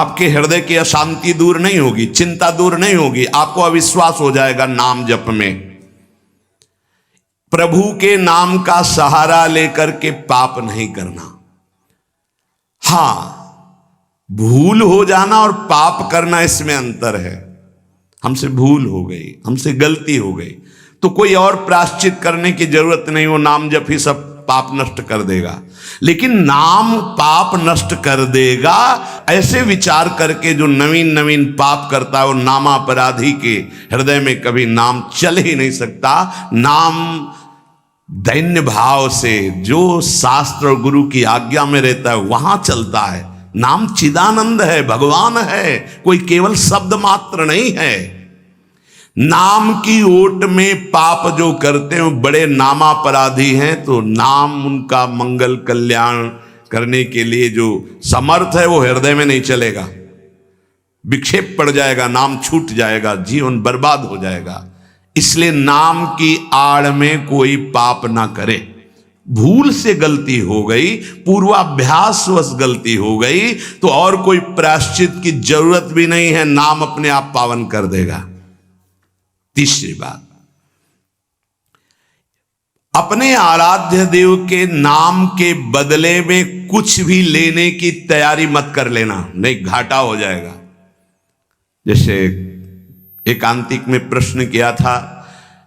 आपके हृदय की अशांति दूर नहीं होगी, चिंता दूर नहीं होगी, आपको अविश्वास हो जाएगा नाम जप में। प्रभु के नाम का सहारा लेकर के पाप नहीं करना। हां, भूल हो जाना और पाप करना इसमें अंतर है। हमसे भूल हो गई, हमसे गलती हो गई, तो कोई और प्रायश्चित करने की जरूरत नहीं, वो नाम जप ही सब पाप नष्ट कर देगा। लेकिन नाम पाप नष्ट कर देगा ऐसे विचार करके जो नवीन नवीन पाप करता है, वो नामापराधी के हृदय में कभी नाम चल ही नहीं सकता। नाम दैन्य भाव से जो शास्त्र और गुरु की आज्ञा में रहता है वहां चलता है। नाम चिदानंद है, भगवान है, कोई केवल शब्द मात्र नहीं है। नाम की ओट में पाप जो करते हैं वो बड़े नामापराधी हैं, तो नाम उनका मंगल कल्याण करने के लिए जो समर्थ है वो हृदय में नहीं चलेगा, विक्षेप पड़ जाएगा, नाम छूट जाएगा, जीवन बर्बाद हो जाएगा। इसलिए नाम की आड़ में कोई पाप ना करे। भूल से गलती हो गई, पूर्वाभ्यासवश गलती हो गई, तो और कोई प्रायश्चित की जरूरत भी नहीं है, नाम अपने आप पावन कर देगा। तीसरी बात, अपने आराध्य देव के नाम के बदले में कुछ भी लेने की तैयारी मत कर लेना, नहीं घाटा हो जाएगा। जैसे एकांतिक में प्रश्न किया था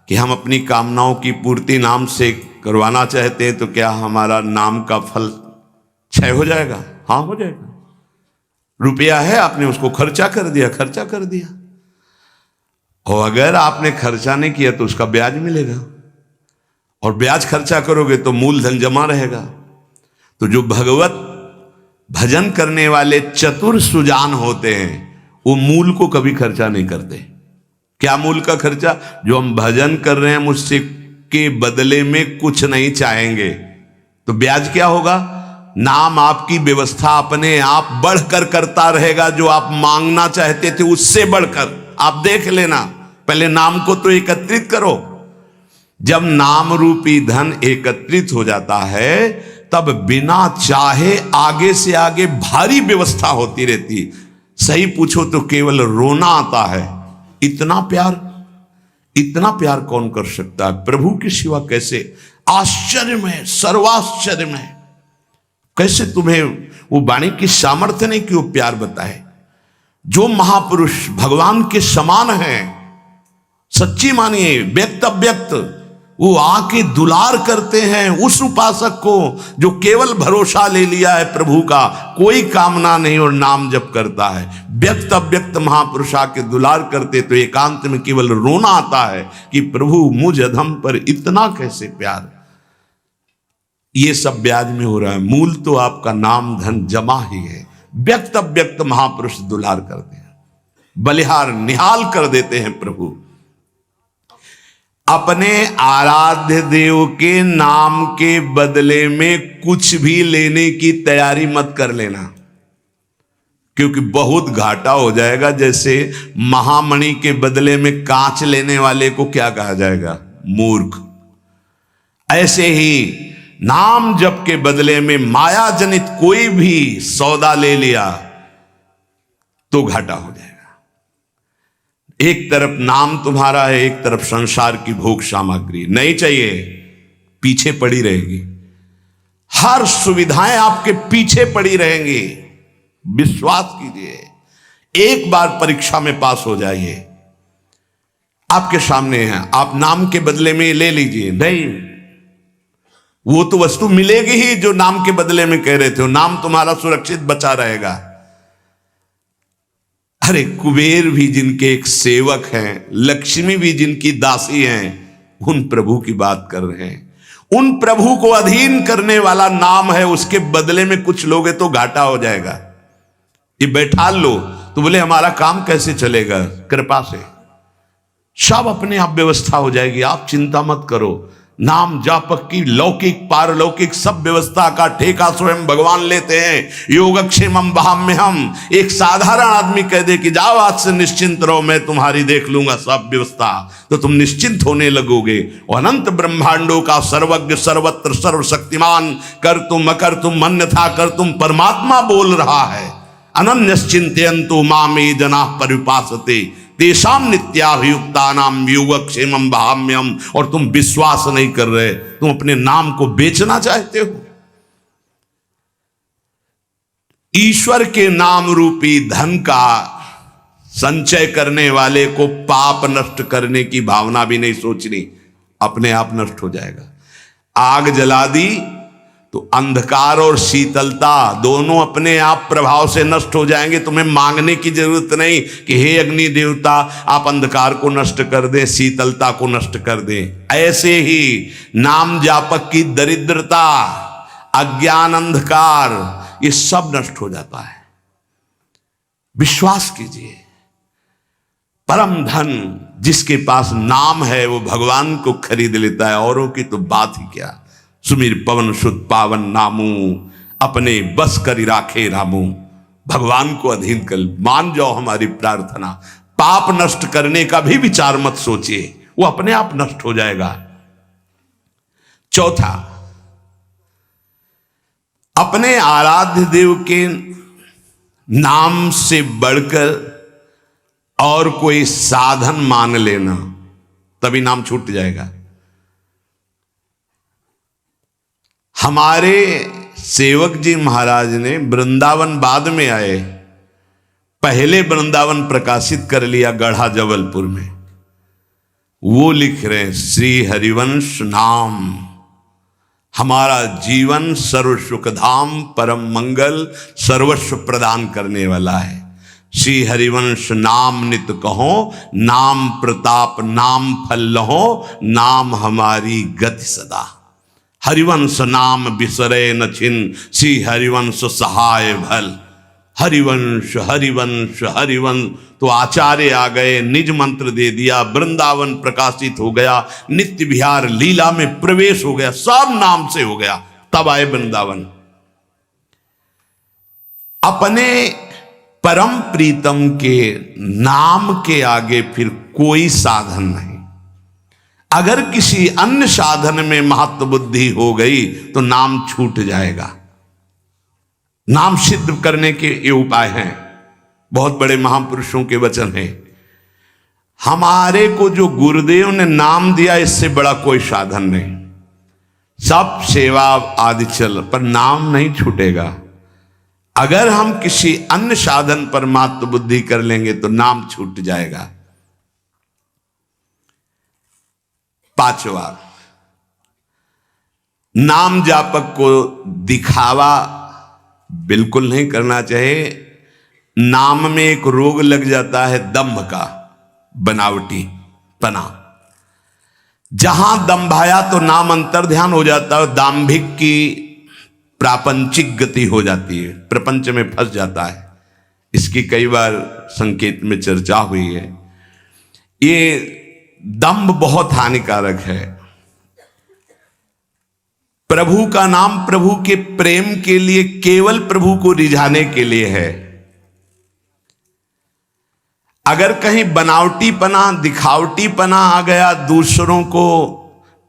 कि हम अपनी कामनाओं की पूर्ति नाम से करवाना चाहते हैं, तो क्या हमारा नाम का फल क्षय हो जाएगा? हाँ, हो जाएगा। रुपया है, आपने उसको खर्चा कर दिया, और अगर आपने खर्चा नहीं किया तो उसका ब्याज मिलेगा, और ब्याज खर्चा करोगे तो मूलधन जमा रहेगा। तो जो भगवत भजन करने वाले चतुर सुजान होते हैं वो मूल को कभी खर्चा नहीं करते। क्या मूल का खर्चा? जो हम भजन कर रहे हैं मुझसे के बदले में कुछ नहीं चाहेंगे, तो ब्याज क्या होगा? नाम आपकी व्यवस्था अपने आप बढ़कर करता रहेगा। जो आप मांगना चाहते थे उससे बढ़कर आप देख लेना, पहले नाम को तो एकत्रित करो। जब नाम रूपी धन एकत्रित हो जाता है तब बिना चाहे आगे से आगे भारी व्यवस्था होती रहती। सही पूछो तो केवल रोना आता है। इतना प्यार कौन कर सकता है प्रभु के सिवा? कैसे? आश्चर्य में, सर्वाश्चर्य में। कैसे तुम्हें वो वाणी की सामर्थ्य नहीं कि वो प्यार बताए? जो महापुरुष भगवान के समान हैं, सच्ची मानिए, व्यक्त अव्यक्त, वो आके दुलार करते हैं उस उपासक को जो केवल भरोसा ले लिया है प्रभु का, कोई कामना नहीं और नाम जप करता है। व्यक्त अव्यक्त महापुरुष आके दुलार करते तो एकांत में केवल रोना आता है कि प्रभु मुझ अधम पर इतना कैसे प्यार। ये सब ब्याज में हो रहा है, मूल तो आपका नाम धन जमा ही है। व्यक्त अव्यक्त महापुरुष दुलार करते हैं, बलिहार निहाल कर देते हैं प्रभु। अपने आराध्य देव के नाम के बदले में कुछ भी लेने की तैयारी मत कर लेना, क्योंकि बहुत घाटा हो जाएगा। जैसे महामणि के बदले में कांच लेने वाले को क्या कहा जाएगा? मूर्ख। ऐसे ही नाम जप के बदले में माया जनित कोई भी सौदा ले लिया तो घाटा हो जाएगा। एक तरफ नाम तुम्हारा है, एक तरफ संसार की भोग सामग्री नहीं चाहिए, पीछे पड़ी रहेगी। हर सुविधाएं आपके पीछे पड़ी रहेंगी। विश्वास कीजिए, एक बार परीक्षा में पास हो जाइए, आपके सामने है, आप नाम के बदले में ले लीजिए। नहीं, वो तो वस्तु मिलेगी ही जो नाम के बदले में कह रहे थे। नाम तुम्हारा सुरक्षित बचा रहेगा। अरे कुबेर भी जिनके एक सेवक हैं, लक्ष्मी भी जिनकी दासी हैं, उन प्रभु की बात कर रहे हैं। उन प्रभु को अधीन करने वाला नाम है, उसके बदले में कुछ लोगे तो घाटा हो जाएगा। ये बैठा लो तो बोले हमारा काम कैसे चलेगा? कृपा से सब अपने आप व्यवस्था हो जाएगी, आप चिंता मत करो। नाम जापक की लौकिक पारलौकिक सब व्यवस्था का ठेका स्वयं भगवान लेते हैं। योगक्षेमम वहाम्यहम। एक साधारण आदमी कह दे कि जाओ आज से निश्चिंत रहो, मैं तुम्हारी देख लूंगा सब व्यवस्था, तो तुम निश्चिंत होने लगोगे। और अनंत ब्रह्मांडों का सर्वज्ञ सर्वत्र सर्वशक्तिमान कर तुम अन्यथा कर तुम परमात्मा बोल रहा है। अनन्यश्चिन्तयन्तु माम ये जनाः पर्युपासते तेषां नित्याभियुक्तानां योगक्षेमं वहाम्यहम्। और तुम विश्वास नहीं कर रहे, तुम अपने नाम को बेचना चाहते हो। ईश्वर के नाम रूपी धन का संचय करने वाले को पाप नष्ट करने की भावना भी नहीं सोचनी, अपने आप नष्ट हो जाएगा। आग जला दी तो अंधकार और शीतलता दोनों अपने आप प्रभाव से नष्ट हो जाएंगे। तुम्हें मांगने की जरूरत नहीं कि हे अग्नि देवता आप अंधकार को नष्ट कर दें, शीतलता को नष्ट कर दें। ऐसे ही नाम जापक की दरिद्रता, अज्ञान, अंधकार, ये सब नष्ट हो जाता है। विश्वास कीजिए, परम धन जिसके पास नाम है वो भगवान को खरीद लेता है, औरों की तो बात ही क्या। सुमिर पवन सुत पावन नामू, अपने बस करी राखे रामू। भगवान को अधीन कर मान जाओ हमारी प्रार्थना। पाप नष्ट करने का भी विचार मत सोचिए, वो अपने आप नष्ट हो जाएगा। चौथा, अपने आराध्य देव के नाम से बढ़कर और कोई साधन मान लेना, तभी नाम छूट जाएगा। हमारे सेवक जी महाराज ने वृंदावन बाद में आए, पहले वृंदावन प्रकाशित कर लिया गढ़ा जबलपुर में। वो लिख रहे हैं, श्री हरिवंश नाम हमारा जीवन सर्व सुखधाम परम मंगल सर्वस्व प्रदान करने वाला है। श्री हरिवंश नाम नित कहो, नाम प्रताप नाम फल लहो, नाम हमारी गति सदा। हरिवंश नाम बिसरे न छिन, श्री हरिवंश सहाय भल। हरिवंश हरिवंश हरिवंश। तो आचार्य आ गए, निज मंत्र दे दिया, वृंदावन प्रकाशित हो गया, नित्य विहार लीला में प्रवेश हो गया, सब नाम से हो गया। तब आए वृंदावन। अपने परम प्रीतम के नाम के आगे फिर कोई साधन नहीं। अगर किसी अन्य साधन में महत्व बुद्धि हो गई तो नाम छूट जाएगा। नाम सिद्ध करने के ये उपाय हैं, बहुत बड़े महापुरुषों के वचन हैं। हमारे को जो गुरुदेव ने नाम दिया, इससे बड़ा कोई साधन नहीं। सब सेवा आदि चल, पर नाम नहीं छूटेगा। अगर हम किसी अन्य साधन पर महत्व बुद्धि कर लेंगे तो नाम छूट जाएगा। पांचवा, नाम जापक को दिखावा बिल्कुल नहीं करना चाहिए। नाम में एक रोग लग जाता है दंभ का, बनावटी पना। जहां दंभाया तो नाम अंतर ध्यान हो जाता है, दाम्भिक की प्रापंचिक गति हो जाती है, प्रपंच में फंस जाता है। इसकी कई बार संकेत में चर्चा हुई है। ये दंभ बहुत हानिकारक है। प्रभु का नाम प्रभु के प्रेम के लिए, केवल प्रभु को रिझाने के लिए है। अगर कहीं बनावटीपना, दिखावटीपना आ गया, दूसरों को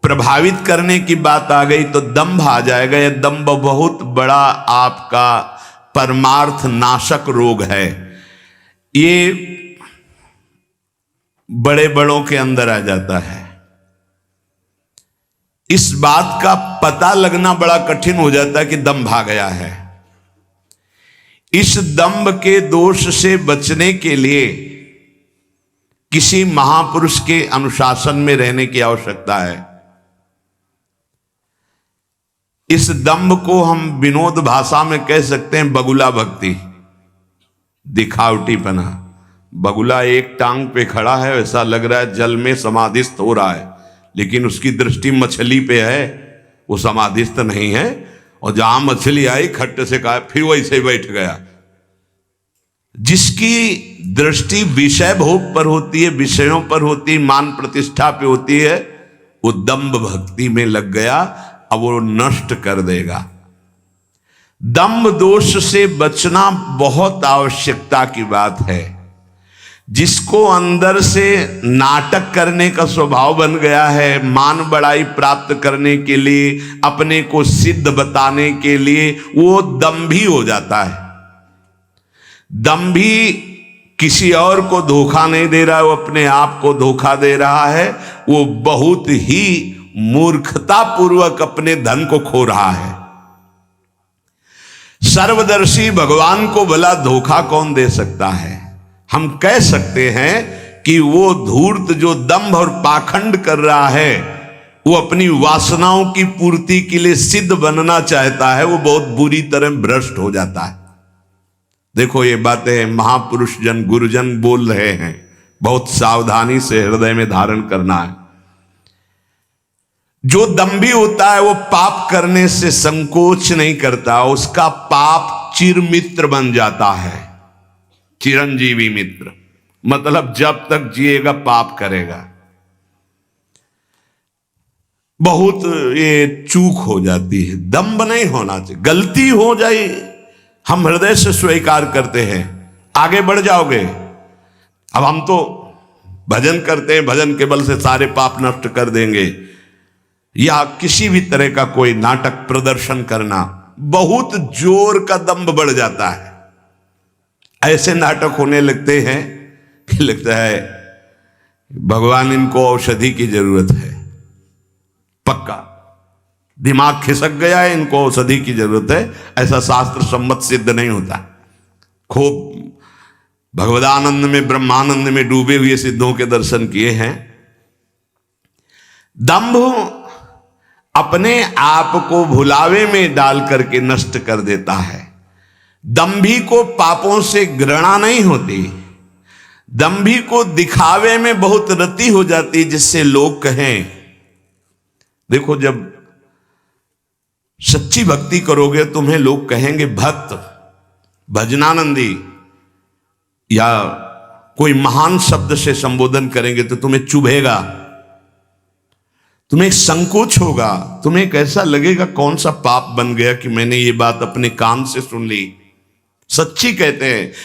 प्रभावित करने की बात आ गई तो दंभ आ जाएगा। यह दंभ बहुत बड़ा आपका परमार्थ नाशक रोग है। ये बड़े बड़ों के अंदर आ जाता है। इस बात का पता लगना बड़ा कठिन हो जाता है कि दंभ आ गया है। इस दंभ के दोष से बचने के लिए किसी महापुरुष के अनुशासन में रहने की आवश्यकता है। इस दंभ को हम विनोद भाषा में कह सकते हैं बगुला भक्ति, दिखावटीपना। बगुला एक टांग पे खड़ा है, ऐसा लग रहा है जल में समाधिस्थ हो रहा है, लेकिन उसकी दृष्टि मछली पे है, वो समाधिस्थ नहीं है। और जहां मछली आई खट्ट से कहा, फिर वैसे बैठ गया। जिसकी दृष्टि विषय भोग पर होती है, विषयों पर होती है, मान प्रतिष्ठा पे होती है, वो दंभ भक्ति में लग गया, अब वो नष्ट कर देगा। दंभ दोष से बचना बहुत आवश्यकता की बात है। जिसको अंदर से नाटक करने का स्वभाव बन गया है, मान बड़ाई प्राप्त करने के लिए, अपने को सिद्ध बताने के लिए, वो दंभी हो जाता है। दंभी किसी और को धोखा नहीं दे रहा है, वो अपने आप को धोखा दे रहा है। वो बहुत ही मूर्खतापूर्वक अपने धन को खो रहा है। सर्वदर्शी भगवान को भला धोखा कौन दे सकता है? हम कह सकते हैं कि वो धूर्त जो दंभ और पाखंड कर रहा है, वो अपनी वासनाओं की पूर्ति के लिए सिद्ध बनना चाहता है, वो बहुत बुरी तरह भ्रष्ट हो जाता है। देखो ये बातें महापुरुष जन गुरुजन बोल रहे हैं, बहुत सावधानी से हृदय में धारण करना है। जो दंभी होता है वो पाप करने से संकोच नहीं करता, उसका पाप चिरमित्र बन जाता है, चिरंजीवी मित्र। मतलब जब तक जिएगा पाप करेगा। बहुत ये चूक हो जाती है, दंभ नहीं होना चाहिए। गलती हो जाए हम हृदय से स्वीकार करते हैं, आगे बढ़ जाओगे। अब हम तो भजन करते हैं, भजन के बल से सारे पाप नष्ट कर देंगे, या किसी भी तरह का कोई नाटक प्रदर्शन करना, बहुत जोर का दंभ बढ़ जाता है। ऐसे नाटक होने लगते हैं कि लगता है भगवान इनको औषधि की जरूरत है, पक्का दिमाग खिसक गया है, इनको औषधि की जरूरत है। ऐसा शास्त्र सम्मत सिद्ध नहीं होता। खूब भगवदानंद में ब्रह्मानंद में डूबे हुए सिद्धों के दर्शन किए हैं। दंभ अपने आप को भुलावे में डाल करके नष्ट कर देता है। दंभी को पापों से घृणा नहीं होती, दंभी को दिखावे में बहुत रति हो जाती, जिससे लोग कहें। देखो जब सच्ची भक्ति करोगे तुम्हें लोग कहेंगे भक्त, भजनानंदी, या कोई महान शब्द से संबोधन करेंगे तो तुम्हें चुभेगा, तुम्हें संकोच होगा, तुम्हें कैसा लगेगा कौन सा पाप बन गया कि मैंने ये बात अपने कान से सुन ली। सच्ची कहते हैं